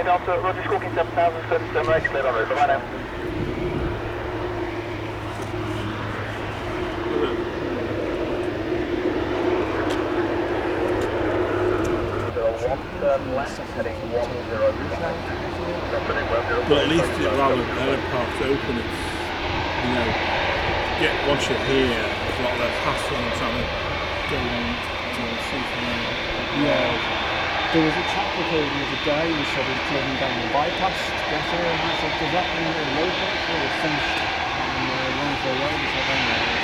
Delta, Roger Squawking 7000, 37 right, clear on route. Bye-bye now. Left, heading 10. But at least it rather than helipads open, it's, you know, once you're here, there's a lot less hassle and trying to go on to see from there. Yeah. There was a chap that came the other day who said he's closing down the bypass to get here, and I said, does that mean the local or it's finished on Lonsdale Road? He said, I don't know.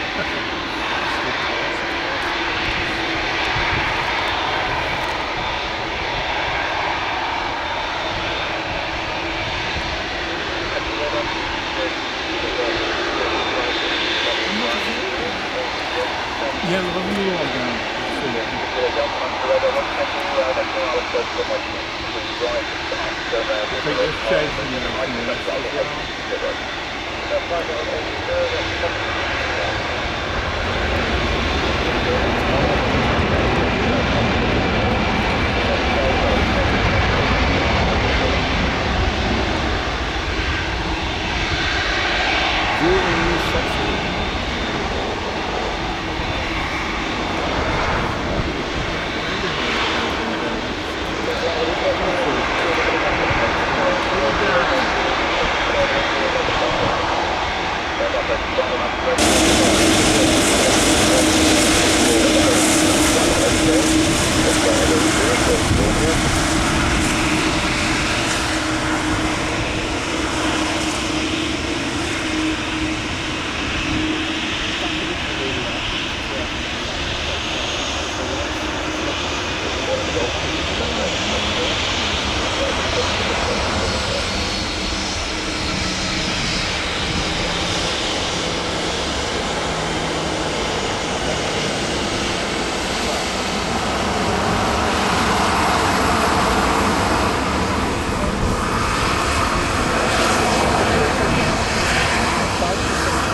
Yeah, we'll have a new one down. I think it's changing Really?